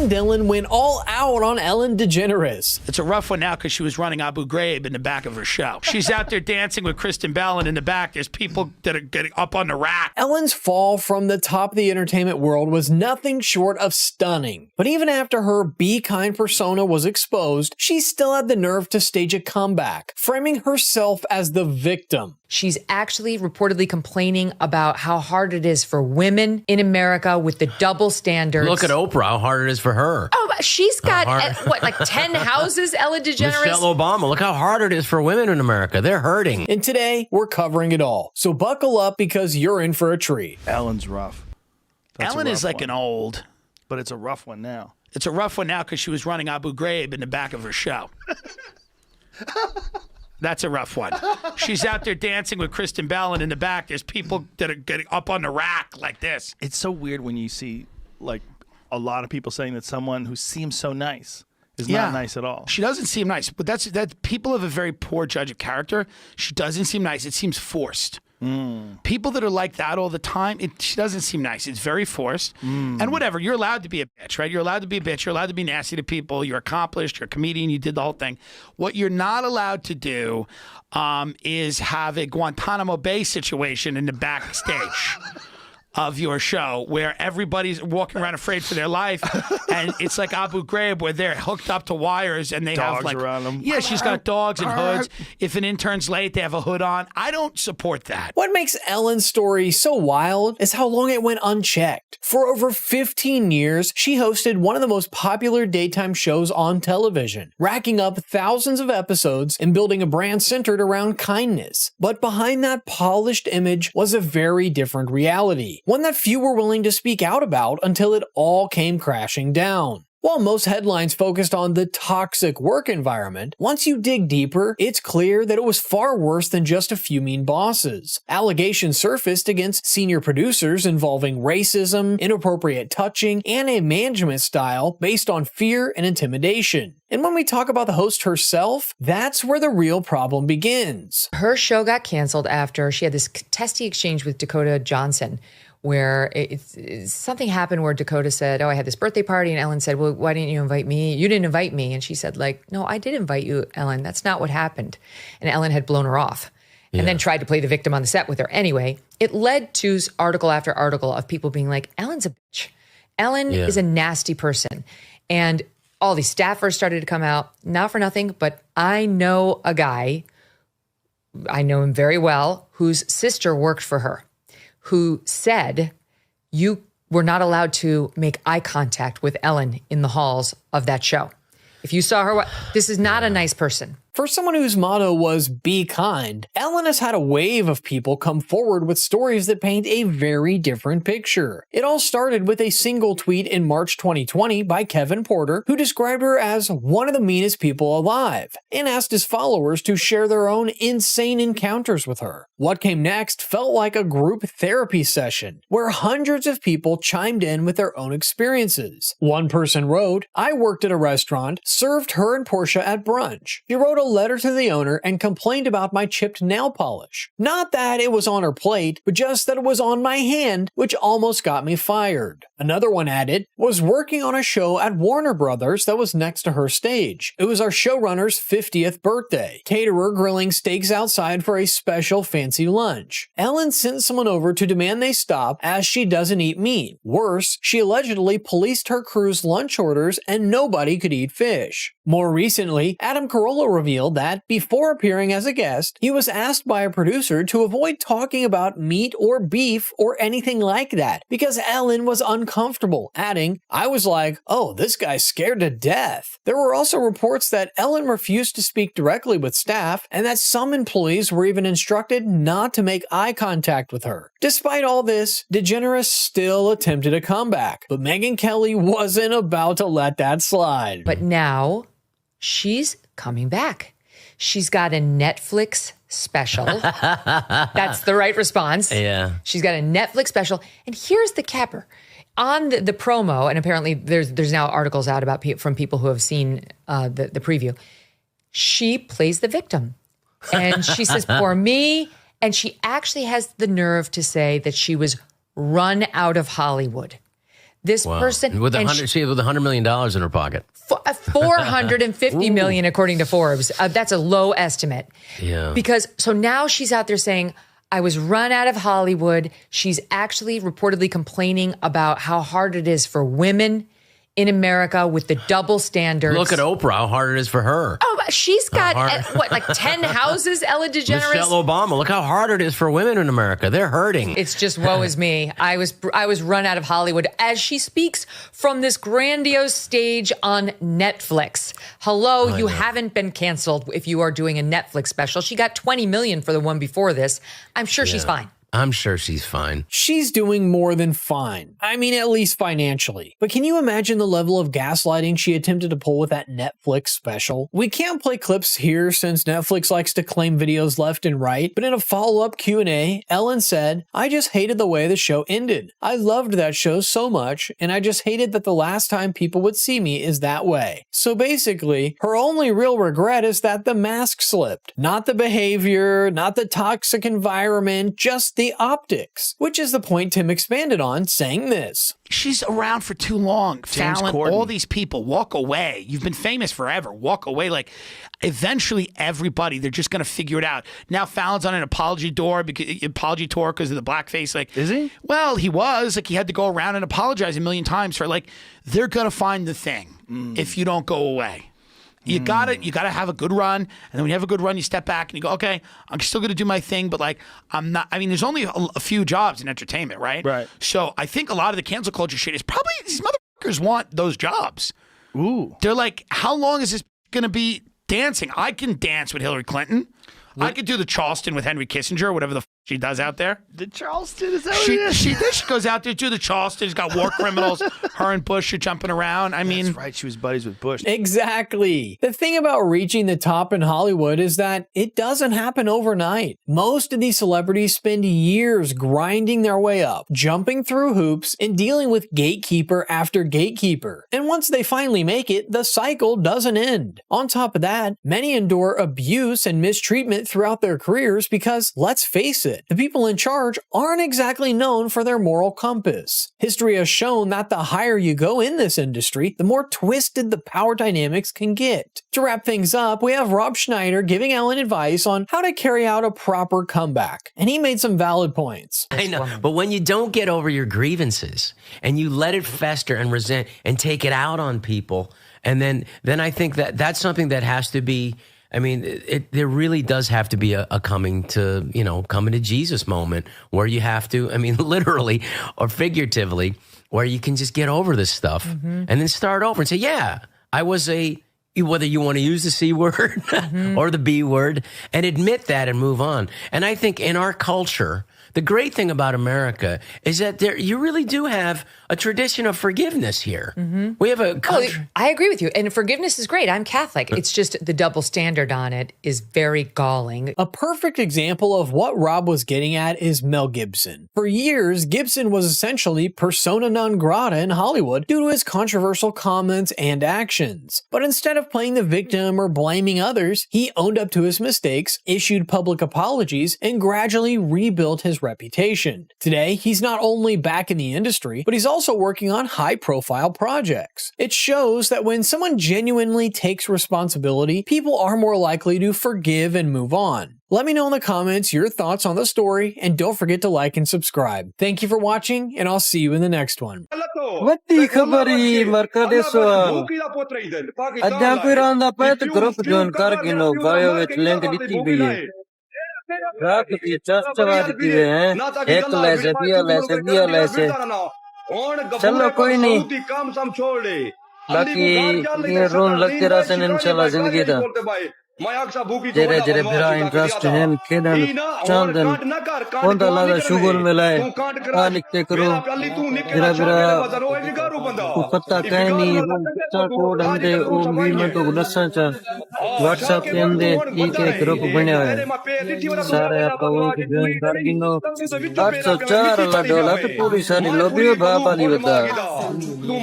Adam Dillon went all out on Ellen DeGeneres. It's a rough one now because she was running Abu Ghraib in the back of her show. She's out there dancing with Kristen Bell, and in the back, there's people that are getting up on the rack. Ellen's fall from the top of the entertainment world was nothing short of stunning. But even after her Be Kind persona was exposed, she still had the nerve to stage a comeback, framing herself as the victim. She's actually reportedly complaining about how hard it is for women in America with the double standards. Look at Oprah, how hard it is for her. Oh, she's got, like 10 houses, Ellen DeGeneres? Michelle Obama, look how hard it is for women in America. They're hurting. And today, we're covering it all. So buckle up because you're in for a treat. Ellen's rough. Ellen is like an old. But it's a rough one now. It's a rough one now because she was running Abu Ghraib in the back of her show. That's a rough one. She's out there dancing with Kristen Bell, and in the back, there's people that are getting up on the rack like this. It's so weird when you see, like, a lot of people saying that someone who seems so nice is not nice at all. She doesn't seem nice, but that's people have a very poor judge of character. She doesn't seem nice. It seems forced. People that are like that all the time, she doesn't seem nice. It's very forced. And whatever, you're allowed to be a bitch, right? You're allowed to be a bitch. You're allowed to be nasty to people. You're accomplished. You're a comedian. You did the whole thing. What you're not allowed to do is have a Guantanamo Bay situation in the backstage of your show where everybody's walking around afraid for their life, and it's like Abu Ghraib where they're hooked up to wires and they dogs have like around them. Yeah, she's got dogs and hoods. If an intern's late, they have a hood on. I don't support that. What makes Ellen's story so wild is how long it went unchecked. For over 15 years, she hosted one of the most popular daytime shows on television, racking up thousands of episodes and building a brand centered around kindness. But behind that polished image was a very different reality, one that few were willing to speak out about until it all came crashing down. While most headlines focused on the toxic work environment, once you dig deeper, it's clear that it was far worse than just a few mean bosses. Allegations surfaced against senior producers involving racism, inappropriate touching, and a management style based on fear and intimidation. And when we talk about the host herself, that's where the real problem begins. Her show got canceled after she had this testy exchange with Dakota Johnson, where something happened where Dakota said, oh, I had this birthday party. And Ellen said, well, why didn't you invite me? You didn't invite me. And she said, like, no, I did invite you, Ellen. That's not what happened. And Ellen had blown her off and then tried to play the victim on the set with her. Anyway, it led to article after article of people being like, Ellen's a bitch. Ellen is a nasty person. And all these staffers started to come out, not for nothing, but I know a guy, I know him very well, whose sister worked for her, who said you were not allowed to make eye contact with Ellen in the halls of that show. If you saw her, this is not a nice person. For someone whose motto was be kind, Ellen has had a wave of people come forward with stories that paint a very different picture. It all started with a single tweet in March 2020 by Kevin Porter, who described her as one of the meanest people alive, and asked his followers to share their own insane encounters with her. What came next felt like a group therapy session, where hundreds of people chimed in with their own experiences. One person wrote, I worked at a restaurant, served her and Portia at brunch. He wrote a letter to the owner and complained about my chipped nail polish. Not that it was on her plate, but just that it was on my hand, which almost got me fired. Another one added, was working on a show at Warner Brothers that was next to her stage. It was our showrunner's 50th birthday. Caterer grilling steaks outside for a special fancy lunch. Ellen sent someone over to demand they stop as she doesn't eat meat. Worse, she allegedly policed her crew's lunch orders and nobody could eat fish. More recently, Adam Carolla revealed that, before appearing as a guest, he was asked by a producer to avoid talking about meat or beef or anything like that because Ellen was uncomfortable, adding, I was like, oh, this guy's scared to death. There were also reports that Ellen refused to speak directly with staff and that some employees were even instructed not to make eye contact with her. Despite all this, DeGeneres still attempted a comeback, but Megyn Kelly wasn't about to let that slide. But now she's coming back. She's got a Netflix special. That's the right response. Yeah. She's got a Netflix special. And here's the capper. On the promo, and apparently there's now articles out about from people who have seen the preview, she plays the victim. And she says, poor me. And she actually has the nerve to say that she was run out of Hollywood. This person with and she had $100 million in her pocket. 450 million, according to Forbes. That's a low estimate. Yeah. Because so now she's out there saying, I was run out of Hollywood. She's actually reportedly complaining about how hard it is for women in America with the double standards. Look at Oprah, how hard it is for her. Oh, she's got, like 10 houses, Ellen DeGeneres? Michelle Obama, look how hard it is for women in America. They're hurting. It's just woe is me. I was run out of Hollywood as she speaks from this grandiose stage on Netflix. Hello, you haven't been canceled if you are doing a Netflix special. She got 20 million for the one before this. I'm sure she's fine. I'm sure she's fine. She's doing more than fine. I mean, at least financially. But can you imagine the level of gaslighting she attempted to pull with that Netflix special? We can't play clips here since Netflix likes to claim videos left and right, but in a follow-up Q&A, Ellen said, I just hated the way the show ended. I loved that show so much, and I just hated that the last time people would see me is that way. So basically, her only real regret is that the mask slipped. Not the behavior, not the toxic environment, just the optics, which is the point Tim expanded on, saying this. She's around for too long. James Fallon, Corden. all these people, walk away. You've been famous forever. Walk away. Like, eventually, everybody, they're just going to figure it out. Now, Fallon's on an apology tour because of the blackface. Like, is he? Well, he was. Like, he had to go around and apologize a million times for, like, they're going to find the thing if you don't go away. You gotta have a good run, and then when you have a good run, you step back and you go, okay, I'm still gonna do my thing, but like I'm not. I mean, there's only a few jobs in entertainment, right? Right. So I think a lot of the cancel culture shit is probably these motherfuckers want those jobs. Ooh. They're like, how long is this gonna be dancing? I can dance with Hillary Clinton. I could do the Charleston with Henry Kissinger, whatever the she does out there. The Charleston, is that what it is? She goes out there to the Charleston. She's got war criminals. Her and Bush are jumping around. I mean, That's right. She was buddies with Bush. Exactly. The thing about reaching the top in Hollywood is that it doesn't happen overnight. Most of these celebrities spend years grinding their way up, jumping through hoops, and dealing with gatekeeper after gatekeeper. And once they finally make it, the cycle doesn't end. On top of that, many endure abuse and mistreatment throughout their careers because, let's face it, the people in charge aren't exactly known for their moral compass. History has shown that the higher you go in this industry, the more twisted the power dynamics can get. To wrap things up, we have Rob Schneider giving Ellen advice on how to carry out a proper comeback, and he made some valid points. I know, but when you don't get over your grievances and you let it fester and resent and take it out on people, and then I think that's something that has to be. I mean, there really does have to be a coming to Jesus moment where you have to, I mean, literally or figuratively, where you can just get over this stuff and then start over and say, yeah, I was whether you want to use the C word or the B word, and admit that and move on. And I think in our culture, the great thing about America is that you really do have a tradition of forgiveness here. We have a country. I agree with you. And forgiveness is great. I'm Catholic. It's just the double standard on it is very galling. A perfect example of what Rob was getting at is Mel Gibson. For years, Gibson was essentially persona non grata in Hollywood due to his controversial comments and actions. But instead of playing the victim or blaming others, he owned up to his mistakes, issued public apologies, and gradually rebuilt his reputation. Today, he's not only back in the industry, but he's also working on high-profile projects. It shows that when someone genuinely takes responsibility, people are more likely to forgive and move on. Let me know in the comments your thoughts on the story, and don't forget to like and subscribe. Thank you for watching, and I'll see you in the next one. Wati khabari markade sawal. Adyan piran da payat group join kar gino bio with link diti gayi hai. रात की चर्चा की है एक लैसे दिया लैसे चलो कोई नहीं बाकी ये रोन लगते रहते हैं इंशाल्लाह जिंदगी दा जेरे जेरे फिरा इंटरेस्ट है खेदन चांदन ओंदा लादा शुगर मिलाए आ लिखते करो जेरा जेरा पता कहीं नहीं चार कोड अंदे ओ मीमेंट को दसा चा व्हाट्सएप के अंदे एक एक ग्रुप बने हुए सारे आपका वो ज्वाइन कर गिनो 804 ला डॉलर तो पूरी सारी लॉबी में भाव वाली बता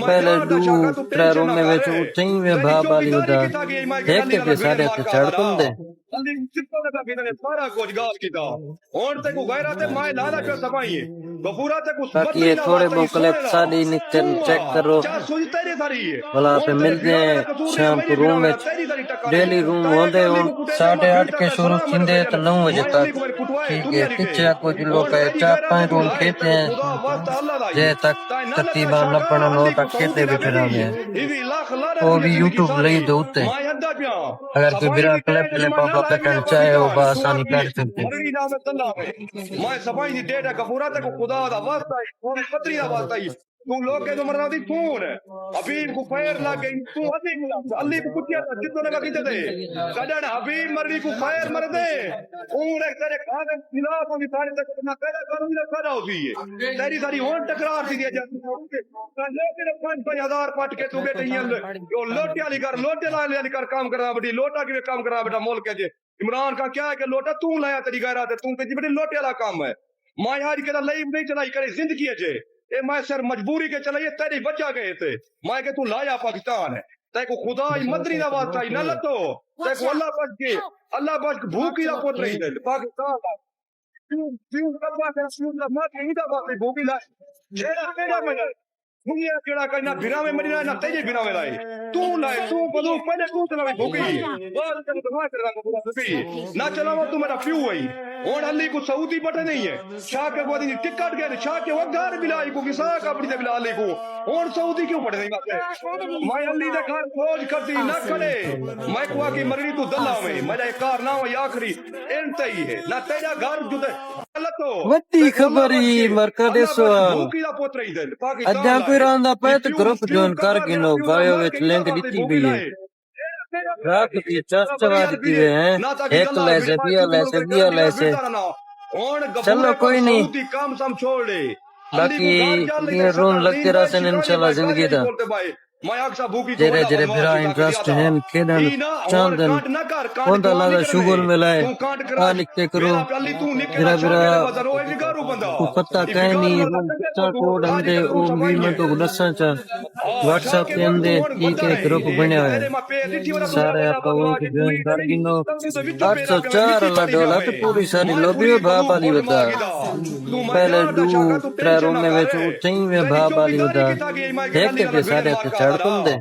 पहले दो ट्रेरों में वे चाहिए में भाव वाली बता देखते थे सारे चढ़ तुम दे باقی یہ تھوڑے بہت کلپ ساری نکتن چیک کرو بلا پہ ملتے ہیں شام کو روم میں ڈیلی روم ہوندے ہوں 8:30 کے شروع تھندے تو 9 بجے تک ٹھیک ہے پیچھے کچھ لوگ 4-5 روم کھیتے ہیں جے تک ترتیبہ نہ پڑھن ہو تک کھیتے بھی پھر آنے ہیں وہ بھی یوٹیوب لئی دوتے اگر کوئی برا کلپ کلپ آپ پکڑ چاہے وہ بآسانی کر سکتے ہیں تو لوگ کے مرنا دی فون حبیب کو خیر لگے تو ادھی علی کو کتیا جتنے کا کیتے تھے کڈن حبیب مرنی کو خیر مر دے اور ایک طرح کاغذ خلاف بھی سارے تک نہ پیدا کروں نہ پیدا ہوتی ہے تیری ساری ہون ٹکرار دی جاتی ہے لیکن 5,000 پٹ کے تو بیٹے ہیں جو لوٹے والی کر لوٹے والی کر کام کرنا بڑی لوٹا کی کام کرنا بیٹا ملک ہے جی عمران کا کیا ہے کہ لوٹا تو لایا تیری غیرت ہے تو کہ بڑی لوٹے والا کام ہے میں آج کے لئی نہیں چلائی کرے زندگی ہے جے اے میں سر مجبوری کے چلائیے تیری بچا گئے تھے میں کہ تو لایا پاکستان ہے تے کو خدا ہی مدنی دا واسطہ ہی نہ لتو تے کو اللہ بچ کے بھوکی دا پوت نہیں دے پاکستان دا کیوں کروا کے رسول اللہ ماں کی دا بات بھوکی لا جیڑا میں دنیا کیڑا کرنا بنا میں مرنا نہ تیجے بنا میں لائے تو لائے تو بدو پہلے تو تے بھوکی بعد تے دعا کرنا کو بھوکی نہ چلاو تو میرا پیو ہے اور علی کو سعودی بٹے نہیں ہے شاہ کے بعد ٹکٹ گئے شاہ کے وقدار بلائی کو کسا کپڑی دے بلا علی کو اور سعودی کیوں پڑے نہیں بات میں علی دے گھر فوج کرتی نہ کھڑے میں کو کی مرنی تو دلہ میں میرا کار نہ ہو آخری انت ہی ہے نہ تیرا گھر جدے وڈی خبری مرکز سوال اجا کوئی راندا پت گروپ جوائن کر کے نو بایو وچ لنک دتی گئی ہے رات کی چرچا دی ہیں ایک لیسے لیسے چلو کوئی نہیں باقی یہ رون لگتے رہتے انشاءاللہ زندگی دا جرے جرے بھرا انٹرسٹ ہیں کھیڈن چاندن ہوندا لگا شغل میں لائے آ لکھتے کرو بھرا کو پتہ کہیں نہیں چا کوڈ اندے او موومنٹ کو دساں چا واٹس ایپ تے اندے ٹھیک ہے گروپ بنیا ہے سارے آپ وہ کہ جوائن کر گنو 804 $1 تے پوری ساری لوبی بھا والی بتا پہلے 2-3 روم میں وچ اٹھیں میں بھا والی بتا ایک تے سارے تے چڑھ تم دے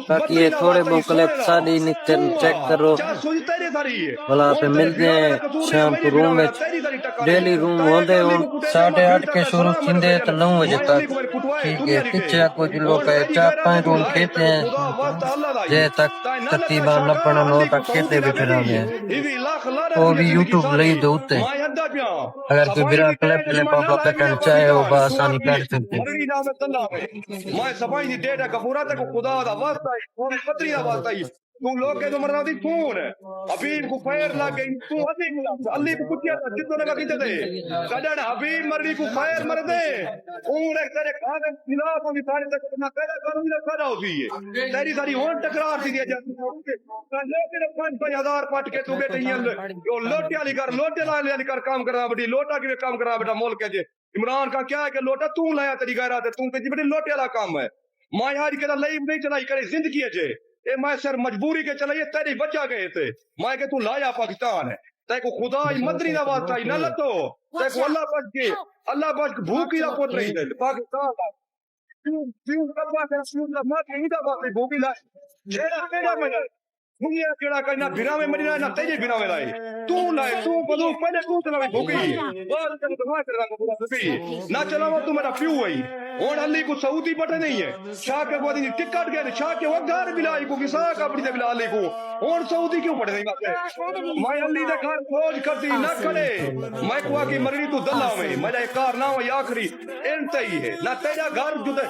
باقی یہ تھوڑے بہت کلپ ساری نکتن چیک کرو بلا پہ ملتے ہیں شام کو روم میں ڈیلی روم ہوندے ہوں 8:30 کے شروع تھندے تو 9 بجے تک ٹھیک ہے پیچھے کچھ لوگ 4-5 روم کھیتے ہیں جے تک ترتیبہ نہ پڑھن ہو تک کھیتے بھی پھر آنے ہیں وہ بھی یوٹیوب لئی دوتے اگر کوئی برا کلپ کلپ آپ پکڑ چاہے وہ بآسانی کر سکتے ہیں میں سبائی دی ڈیٹا کپورا تے کو خدا دا واسطہ ہے اور پتری دا واسطہ ہے تو لوگ کے مرنا دی فون حبیب کو خیر لگے تو ادھی علی کو کتیا جتنے کا کیتے تھے کڈن حبیب مرنی کو خیر مر دے اور ایک طرح کاغذ خلاف بھی سارے تک نہ پیدا کروں نہ پیدا ہوتی ہے تیری ساری ہون ٹکرار دی جاتی ہے لیکن 5,000 پٹ کے تو بیٹے ہیں جو لوٹے والی کر لوٹے والی کر کام کرنا بڑی لوٹا کی کام کرنا بیٹا ملک ہے جی عمران کا کیا ہے کہ لوٹا تو لایا تیری غیرت ہے تو کہ بڑی لوٹے والا کام ہے میں آج کے لئی نہیں چلائی کرے زندگی ہے جے اے میں سر مجبوری کے چلائیے تیری بچا گئے تھے میں کہ تو لایا پاکستان ہے تے کو خدا ہی مدنی دا واسطہ ہی نہ لتو تے کو اللہ بچ کے بھوکی دا پوت نہیں دے پاکستان دا کیوں کروا کے رسول اللہ ماں کی دا بات بھوکی لا جیڑا میں دنیا کیڑا کرنا بنا میں مرنا نہ تیجے بنا میں لائے تو لائے تو بدو پہلے تو تے بھوکی بعد تے دعا کرنا کو بھوکی نہ چلاو تو میرا پیو ہے اور علی کو سعودی بٹے نہیں ہے شاہ کے بعد ٹکٹ گئے شاہ کے وقدار بلائی کو کسا کپڑی دے بلا علی کو اور سعودی کیوں پڑے نہیں بات میں علی دے گھر فوج کرتی نہ کھڑے میں کو کی مرنی تو دلہ میں میرا کار نہ ہو آخری انت ہی ہے نہ تیرا گھر جدے